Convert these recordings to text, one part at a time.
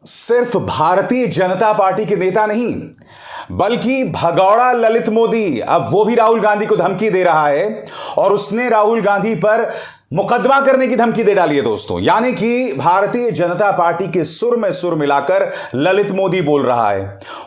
सिर्फ भारतीय जनता पार्टी के नेता नहीं बल्कि भगौड़ा ललित मोदी अब वो भी राहुल गांधी को धमकी दे रहा है और उसने राहुल गांधी पर मुकदमा करने की धमकी दे डाली है दोस्तों। यानी कि भारतीय जनता पार्टी के सुर में सुर मिलाकर ललित मोदी बोल रहा है।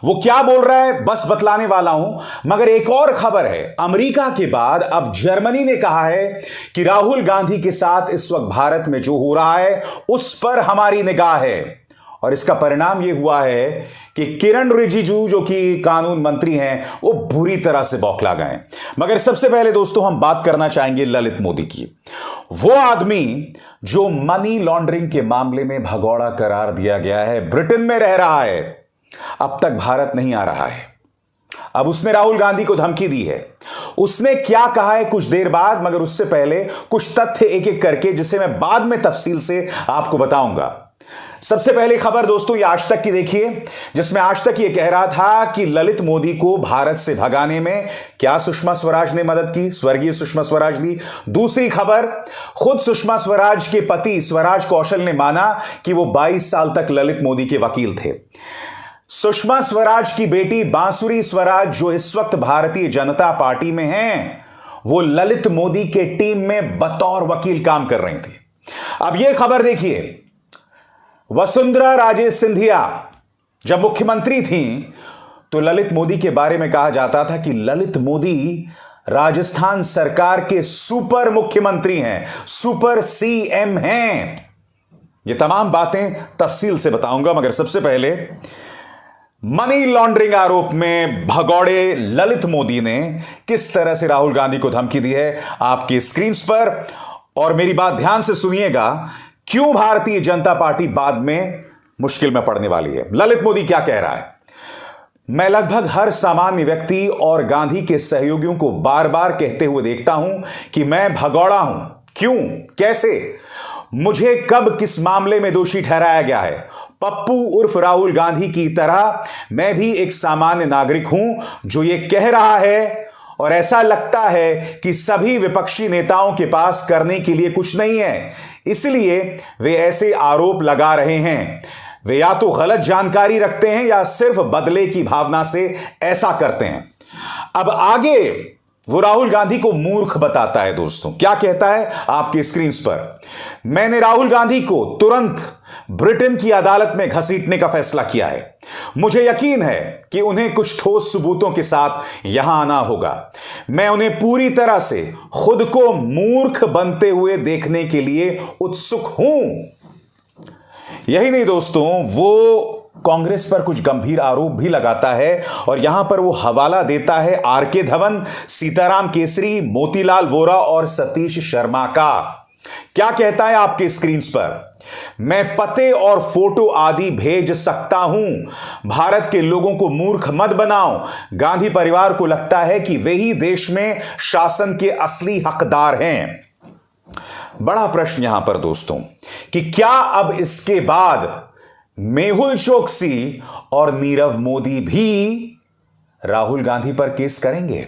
वो क्या बोल रहा है बस बतलाने वाला हूं। मगर एक और खबर है, अमेरिका के बाद अब जर्मनी ने कहा है कि राहुल गांधी के साथ इस वक्त भारत में जो हो रहा है उस पर हमारी निगाह है। और इसका परिणाम यह हुआ है कि किरण रिजिजू जो कि कानून मंत्री हैं वो बुरी तरह से बौखला गए। मगर सबसे पहले दोस्तों हम बात करना चाहेंगे ललित मोदी की। वो आदमी जो मनी लॉन्ड्रिंग के मामले में भगौड़ा करार दिया गया है, ब्रिटेन में रह रहा है, अब तक भारत नहीं आ रहा है। अब उसने राहुल गांधी को धमकी दी है। उसने क्या कहा है कुछ देर बाद, मगर उससे पहले कुछ तथ्य एक एक करके जिसे मैं बाद में तफसील से आपको बताऊंगा। सबसे पहले खबर दोस्तों ये आज तक की देखिए, जिसमें आज तक ये कह रहा था कि ललित मोदी को भारत से भगाने में क्या सुषमा स्वराज ने मदद की, स्वर्गीय सुषमा स्वराज ने। दूसरी खबर, खुद सुषमा स्वराज के पति स्वराज कौशल ने माना कि वो 22 साल तक ललित मोदी के वकील थे। सुषमा स्वराज की बेटी बांसुरी स्वराज जो इस वक्त भारतीय जनता पार्टी में हैं, वो ललित मोदी के टीम में बतौर वकील काम कर रही थी। अब यह खबर देखिए, वसुंधरा राजे सिंधिया जब मुख्यमंत्री थीं तो ललित मोदी के बारे में कहा जाता था कि ललित मोदी राजस्थान सरकार के सुपर मुख्यमंत्री हैं, सुपर सीएम हैं। ये तमाम बातें तफसील से बताऊंगा, मगर सबसे पहले मनी लॉन्ड्रिंग आरोप में भगौड़े ललित मोदी ने किस तरह से राहुल गांधी को धमकी दी है आपकी स्क्रीन पर। और मेरी बात ध्यान से सुनिएगा, क्यों भारतीय जनता पार्टी बाद में मुश्किल में पड़ने वाली है। ललित मोदी क्या कह रहा है, मैं लगभग हर सामान्य व्यक्ति और गांधी के सहयोगियों को बार बार कहते हुए देखता हूं कि मैं भगौड़ा हूं। क्यों, कैसे, मुझे कब किस मामले में दोषी ठहराया गया है। पप्पू उर्फ राहुल गांधी की तरह मैं भी एक सामान्य नागरिक हूं जो ये कह रहा है, और ऐसा लगता है कि सभी विपक्षी नेताओं के पास करने के लिए कुछ नहीं है, इसलिए वे ऐसे आरोप लगा रहे हैं। वे या तो गलत जानकारी रखते हैं या सिर्फ बदले की भावना से ऐसा करते हैं। अब आगे वो राहुल गांधी को मूर्ख बताता है दोस्तों। क्या कहता है आपकी स्क्रीन पर, मैंने राहुल गांधी को तुरंत ब्रिटेन की अदालत में घसीटने का फैसला किया है। मुझे यकीन है कि उन्हें कुछ ठोस सबूतों के साथ यहां आना होगा। मैं उन्हें पूरी तरह से खुद को मूर्ख बनते हुए देखने के लिए उत्सुक हूं। यही नहीं दोस्तों, वो कांग्रेस पर कुछ गंभीर आरोप भी लगाता है और यहां पर वो हवाला देता है आरके धवन, सीताराम केसरी, मोतीलाल वोरा और सतीश शर्मा का। क्या कहता है आपके स्क्रीन पर, मैं पते और फोटो आदि भेज सकता हूं। भारत के लोगों को मूर्ख मत बनाओ। गांधी परिवार को लगता है कि वे ही देश में शासन के असली हकदार हैं। बड़ा प्रश्न यहां पर दोस्तों कि क्या अब इसके बाद मेहुल चोकसी और नीरव मोदी भी राहुल गांधी पर केस करेंगे।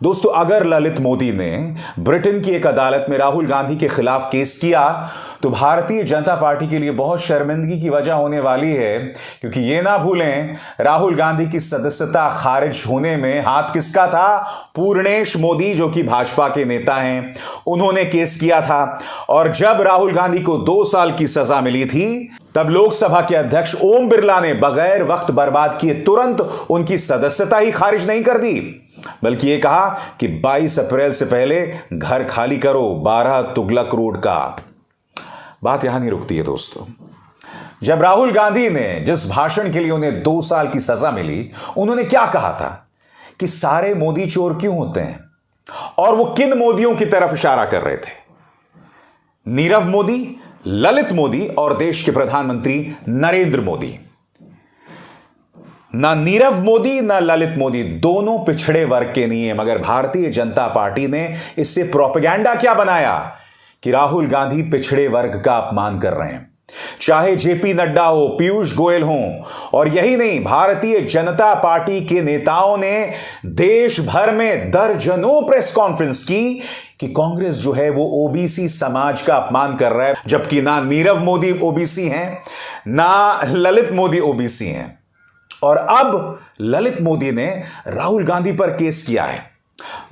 दोस्तों, अगर ललित मोदी ने ब्रिटेन की एक अदालत में राहुल गांधी के खिलाफ केस किया तो भारतीय जनता पार्टी के लिए बहुत शर्मिंदगी की वजह होने वाली है, क्योंकि यह ना भूलें राहुल गांधी की सदस्यता खारिज होने में हाथ किसका था, पूर्णेश मोदी जो कि भाजपा के नेता हैं, उन्होंने केस किया था। और जब राहुल गांधी को 2 साल की सजा मिली थी तब लोकसभा के अध्यक्ष ओम बिरला ने बगैर वक्त बर्बाद किए तुरंत उनकी सदस्यता ही खारिज नहीं कर दी, बल्कि यह कहा कि 22 अप्रैल से पहले घर खाली करो, 12 तुगलक रोड का। बात यहां नहीं रुकती है दोस्तों। जब राहुल गांधी ने जिस भाषण के लिए उन्हें 2 साल की सजा मिली, उन्होंने क्या कहा था कि सारे मोदी चोर क्यों होते हैं, और वो किन मोदियों की तरफ इशारा कर रहे थे, नीरव मोदी, ललित मोदी और देश के प्रधानमंत्री नरेंद्र मोदी। ना नीरव मोदी ना ललित मोदी, दोनों पिछड़े वर्ग के नहीं है, मगर भारतीय जनता पार्टी ने इससे प्रोपेगेंडा क्या बनाया कि राहुल गांधी पिछड़े वर्ग का अपमान कर रहे हैं। चाहे जेपी नड्डा हो, पीयूष गोयल हो, और यही नहीं, भारतीय जनता पार्टी के नेताओं ने देश भर में दर्जनों प्रेस कॉन्फ्रेंस की कि कांग्रेस जो है वो ओबीसी समाज का अपमान कर रहा है, जबकि ना नीरव मोदी ओबीसी हैं, ना ललित मोदी ओबीसी हैं। और अब ललित मोदी ने राहुल गांधी पर केस किया है।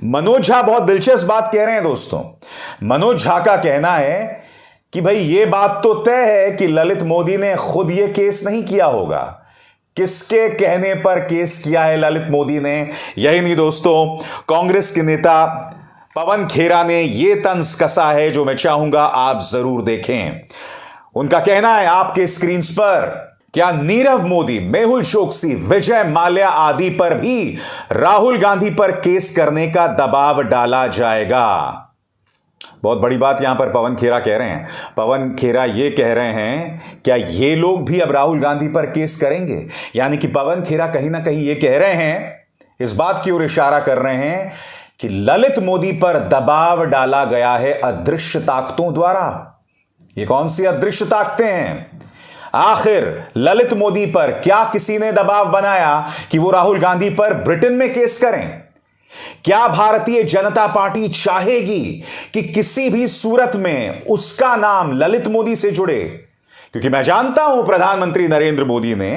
मनोज झा बहुत दिलचस्प बात कह रहे हैं दोस्तों। मनोज झा का कहना है कि भाई ये बात तो तय है कि ललित मोदी ने खुद ये केस नहीं किया होगा। किसके कहने पर केस किया है ललित मोदी ने? यही नहीं दोस्तों, कांग्रेस के नेता पवन खेरा ने यह तंज कसा है जो मैं चाहूंगा आप जरूर देखें। उनका कहना है आपके स्क्रीन पर, क्या नीरव मोदी, मेहुल चोकसी, विजय माल्या आदि पर भी राहुल गांधी पर केस करने का दबाव डाला जाएगा? बहुत बड़ी बात यहां पर पवन खेरा कह रहे हैं। पवन खेरा यह कह रहे हैं, क्या ये लोग भी अब राहुल गांधी पर केस करेंगे? यानी कि पवन खेरा कहीं ना कहीं यह कह रहे हैं, इस बात की ओर इशारा कर रहे हैं कि ललित मोदी पर दबाव डाला गया है अदृश्य ताकतों द्वारा। ये कौन सी अदृश्य ताकतें हैं? आखिर ललित मोदी पर क्या किसी ने दबाव बनाया कि वो राहुल गांधी पर ब्रिटेन में केस करें? क्या भारतीय जनता पार्टी चाहेगी कि किसी भी सूरत में उसका नाम ललित मोदी से जुड़े? क्योंकि मैं जानता हूं प्रधानमंत्री नरेंद्र मोदी ने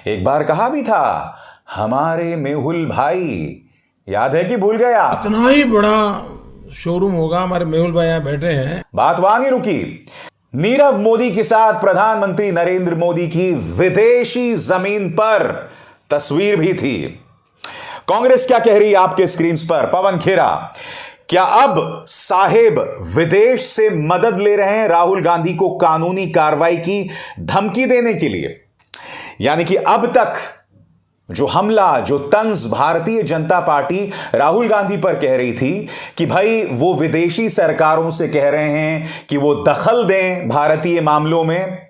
एक बार कहा भी था, हमारे मेहुल भाई, याद है कि भूल गया? इतना ही बड़ा शोरूम होगा, हमारे मेहुल भाई यहां बैठे हैं। बात वहां नहीं रुकी। नीरव मोदी के साथ प्रधानमंत्री नरेंद्र मोदी की विदेशी जमीन पर तस्वीर भी थी। कांग्रेस क्या कह रही है आपके स्क्रीन पर? पवन खेरा, क्या अब साहेब विदेश से मदद ले रहे हैं राहुल गांधी को कानूनी कार्रवाई की धमकी देने के लिए? यानी कि अब तक जो हमला, जो तंज भारतीय जनता पार्टी राहुल गांधी पर कह रही थी कि भाई वो विदेशी सरकारों से कह रहे हैं कि वो दखल दें भारतीय मामलों में,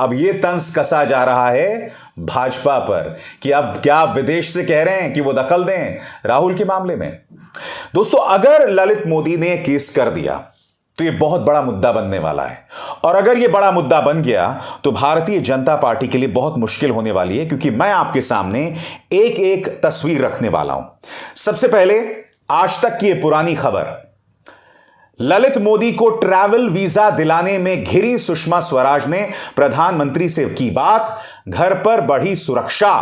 अब ये तंज कसा जा रहा है भाजपा पर कि अब क्या विदेश से कह रहे हैं कि वो दखल दें राहुल के मामले में। दोस्तों, अगर ललित मोदी ने केस कर दिया तो ये बहुत बड़ा मुद्दा बनने वाला है, और अगर ये बड़ा मुद्दा बन गया तो भारतीय जनता पार्टी के लिए बहुत मुश्किल होने वाली है, क्योंकि मैं आपके सामने एक एक तस्वीर रखने वाला हूं। सबसे पहले आज तक की ये पुरानी खबर, ललित मोदी को ट्रैवल वीजा दिलाने में घिरी सुषमा स्वराज ने प्रधानमंत्री से की बात, घर पर बढ़ी सुरक्षा।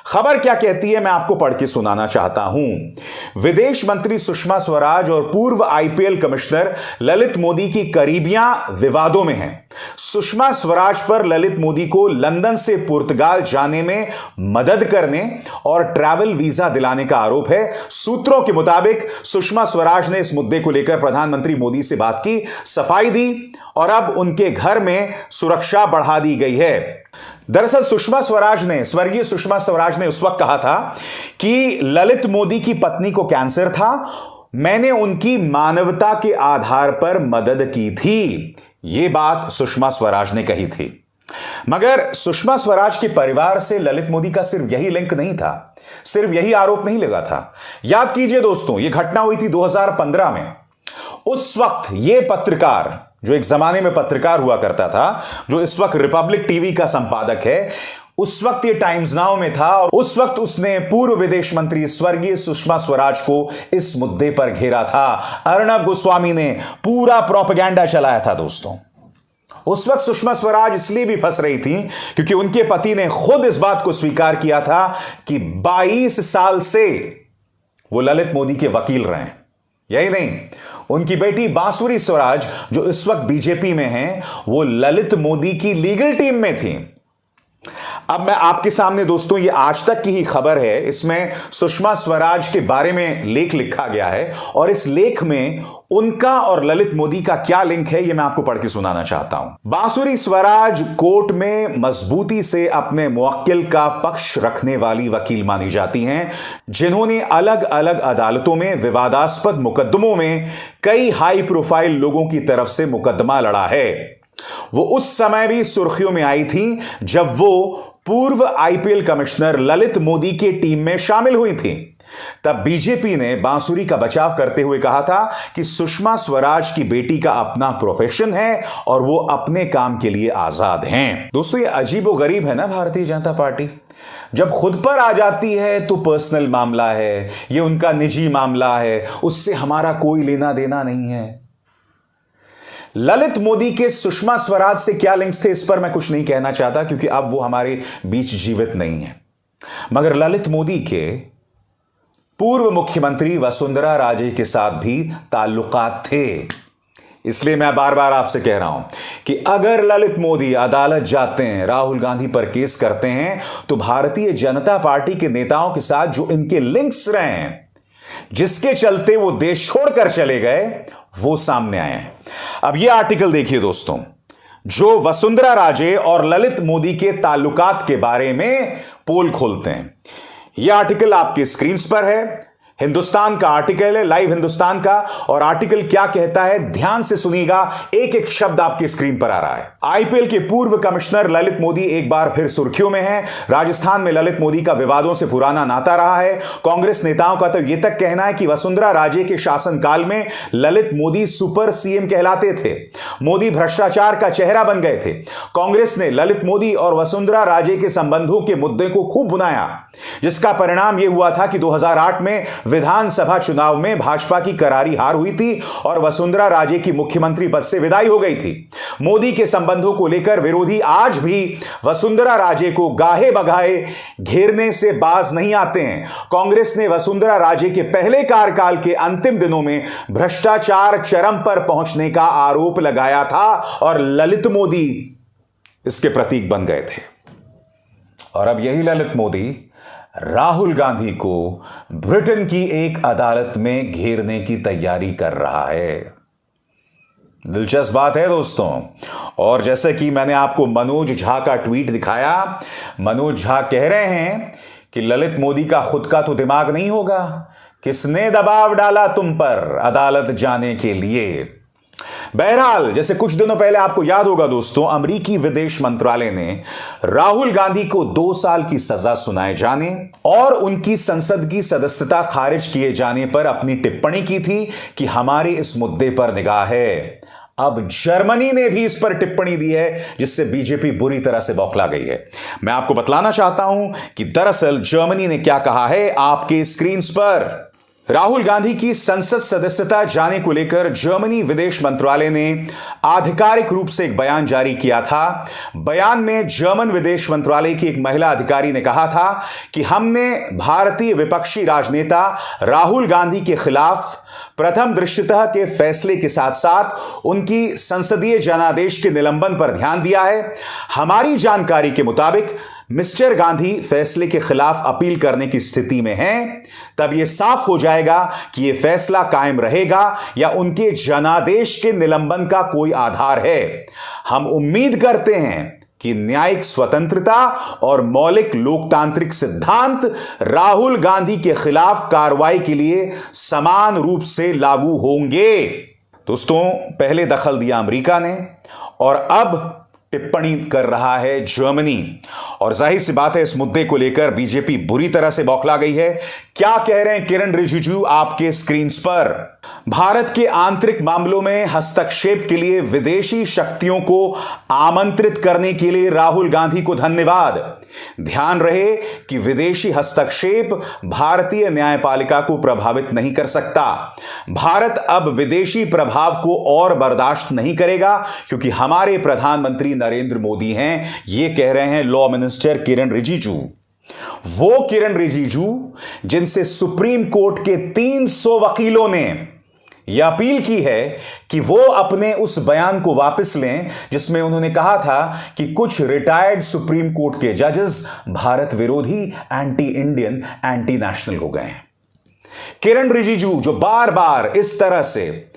खबर क्या कहती है मैं आपको पढ़ के सुनाना चाहता हूं। विदेश मंत्री सुषमा स्वराज और पूर्व आईपीएल कमिश्नर ललित मोदी की करीबियां विवादों में हैं। सुषमा स्वराज पर ललित मोदी को लंदन से पुर्तगाल जाने में मदद करने और ट्रैवल वीजा दिलाने का आरोप है। सूत्रों के मुताबिक सुषमा स्वराज ने इस मुद्दे को लेकर प्रधानमंत्री मोदी से बात की, सफाई दी, और अब उनके घर में सुरक्षा बढ़ा दी गई है। दरअसल स्वर्गीय सुषमा स्वराज ने उस वक्त कहा था कि ललित मोदी की पत्नी को कैंसर था, मैंने उनकी मानवता के आधार पर मदद की थी। यह बात सुषमा स्वराज ने कही थी। मगर सुषमा स्वराज के परिवार से ललित मोदी का सिर्फ यही लिंक नहीं था, सिर्फ यही आरोप नहीं लगा था। याद कीजिए दोस्तों, यह घटना हुई थी 2015 में। उस वक्त यह पत्रकार, जो एक जमाने में पत्रकार हुआ करता था, जो इस वक्त रिपब्लिक टीवी का संपादक है, उस वक्त ये टाइम्स नाउ में था, और उस वक्त उसने पूर्व विदेश मंत्री स्वर्गीय सुषमा स्वराज को इस मुद्दे पर घेरा था। अर्णब गोस्वामी ने पूरा प्रोपेगेंडा चलाया था दोस्तों। उस वक्त सुषमा स्वराज इसलिए भी फंस रही थी क्योंकि उनके पति ने खुद इस बात को स्वीकार किया था कि 22 साल से वो ललित मोदी के वकील रहे हैं। यही नहीं, उनकी बेटी बांसुरी स्वराज, जो इस वक्त बीजेपी में हैं, वो ललित मोदी की लीगल टीम में थी। अब मैं आपके सामने दोस्तों, ये आज तक की ही खबर है, इसमें सुषमा स्वराज के बारे में लेख लिखा गया है, और इस लेख में उनका और ललित मोदी का क्या लिंक है, ये मैं आपको पढ़ के सुनाना चाहता हूं। बांसुरी स्वराज कोर्ट में मजबूती से अपने मुवक्किल का पक्ष रखने वाली वकील मानी जाती हैं, जिन्होंने अलग अलग अदालतों में विवादास्पद मुकदमों में कई हाई प्रोफाइल लोगों की तरफ से मुकदमा लड़ा है। वो उस समय भी सुर्खियों में आई थी जब वो पूर्व आईपीएल कमिश्नर ललित मोदी की टीम में शामिल हुई थी। तब बीजेपी ने बांसुरी का बचाव करते हुए कहा था कि सुषमा स्वराज की बेटी का अपना प्रोफेशन है और वो अपने काम के लिए आजाद हैं। दोस्तों, ये अजीबोगरीब है ना भारतीय जनता पार्टी। जब खुद पर आ जाती है तो पर्सनल मामला है, ये उनका निजी मामला है, उससे हमारा कोई लेना देना नहीं है। ललित मोदी के सुषमा स्वराज से क्या लिंक्स थे, इस पर मैं कुछ नहीं कहना चाहता क्योंकि अब वो हमारे बीच जीवित नहीं है। मगर ललित मोदी के पूर्व मुख्यमंत्री वसुंधरा राजे के साथ भी ताल्लुकात थे। इसलिए मैं बार बार आपसे कह रहा हूं कि अगर ललित मोदी अदालत जाते हैं, राहुल गांधी पर केस करते हैं, तो भारतीय जनता पार्टी के नेताओं के साथ जो इनके लिंक्स रहे हैं, जिसके चलते वो देश छोड़कर चले गए, वो सामने आए हैं। अब यह आर्टिकल देखिए दोस्तों, जो वसुंधरा राजे और ललित मोदी के ताल्लुकात के बारे में पोल खोलते हैं। यह आर्टिकल आपके स्क्रीन पर है, हिंदुस्तान का आर्टिकल है, लाइव हिंदुस्तान का। और आर्टिकल क्या कहता है, ध्यान से सुनिएगा, एक एक शब्द आपकी स्क्रीन पर आ रहा है। आईपीएल के पूर्व कमिश्नर ललित मोदी एक बार फिर सुर्खियों में हैं। राजस्थान में ललित मोदी का विवादों से पुराना नाता रहा है। कांग्रेस नेताओं का तो यह तक कहना है कि वसुंधरा राजे के शासनकाल में ललित मोदी सुपर सीएम कहलाते थे। मोदी भ्रष्टाचार का चेहरा बन गए थे। कांग्रेस ने ललित मोदी और वसुंधरा राजे के संबंधों के मुद्दे को खूब बुनाया, जिसका परिणाम यह हुआ था कि 2008 में विधानसभा चुनाव में भाजपा की करारी हार हुई थी और वसुंधरा राजे की मुख्यमंत्री पद से विदाई हो गई थी। मोदी के संबंधों को लेकर विरोधी आज भी वसुंधरा राजे को गाहे बगाहे घेरने से बाज नहीं आते हैं। कांग्रेस ने वसुंधरा राजे के पहले कार्यकाल के अंतिम दिनों में भ्रष्टाचार चरम पर पहुंचने का आरोप लगाया था और ललित मोदी इसके प्रतीक बन गए थे। और अब यही ललित मोदी राहुल गांधी को ब्रिटेन की एक अदालत में घेरने की तैयारी कर रहा है। दिलचस्प बात है दोस्तों। और जैसे कि मैंने आपको मनोज झा का ट्वीट दिखाया, मनोज झा कह रहे हैं कि ललित मोदी का खुद का तो दिमाग नहीं होगा, किसने दबाव डाला तुम पर अदालत जाने के लिए। बहरहाल, जैसे कुछ दिनों पहले आपको याद होगा दोस्तों, अमेरिकी विदेश मंत्रालय ने राहुल गांधी को 2 साल की सजा सुनाए जाने और उनकी संसद की सदस्यता खारिज किए जाने पर अपनी टिप्पणी की थी कि हमारे इस मुद्दे पर निगाह है। अब जर्मनी ने भी इस पर टिप्पणी दी है, जिससे बीजेपी बुरी तरह से बौखला गई है। मैं आपको बतलाना चाहता हूं कि दरअसल जर्मनी ने क्या कहा है, आपके स्क्रीन पर। राहुल गांधी की संसद सदस्यता जाने को लेकर जर्मनी विदेश मंत्रालय ने आधिकारिक रूप से एक बयान जारी किया था। बयान में जर्मन विदेश मंत्रालय की एक महिला अधिकारी ने कहा था कि हमने भारतीय विपक्षी राजनेता राहुल गांधी के खिलाफ प्रथम दृष्टतः के फैसले के साथ साथ उनकी संसदीय जनादेश के निलंबन पर ध्यान दिया है। हमारी जानकारी के मुताबिक मिस्टर गांधी फैसले के खिलाफ अपील करने की स्थिति में हैं। तब यह साफ हो जाएगा कि यह फैसला कायम रहेगा या उनके जनादेश के निलंबन का कोई आधार है। हम उम्मीद करते हैं कि न्यायिक स्वतंत्रता और मौलिक लोकतांत्रिक सिद्धांत राहुल गांधी के खिलाफ कार्रवाई के लिए समान रूप से लागू होंगे। दोस्तों, पहले दखल दिया अमेरिका ने और अब टिप्पणी कर रहा है जर्मनी। और जाहिर सी बात है, इस मुद्दे को लेकर बीजेपी बुरी तरह से बौखला गई है। क्या कह रहे हैं किरण रिजिजू आपके स्क्रीन पर। भारत के आंतरिक मामलों में हस्तक्षेप के लिए विदेशी शक्तियों को आमंत्रित करने के लिए राहुल गांधी को धन्यवाद। ध्यान रहे कि विदेशी हस्तक्षेप भारतीय न्यायपालिका को प्रभावित नहीं कर सकता। भारत अब विदेशी प्रभाव को और बर्दाश्त नहीं करेगा, क्योंकि हमारे प्रधानमंत्री नरेंद्र मोदी हैं, ये कह रहे हैं लॉ मिनिस्टर किरण रिजिजू। वो किरण रिजिजू जिनसे सुप्रीम कोर्ट के 300 वकीलों ने यह अपील की है कि वो अपने उस बयान को वापस लें जिसमें उन्होंने कहा था कि कुछ रिटायर्ड सुप्रीम कोर्ट के जजेस भारत विरोधी, एंटी इंडियन, एंटी नेशनल हो गए हैं। किरण रिजिजू जो बार बार इस तरह से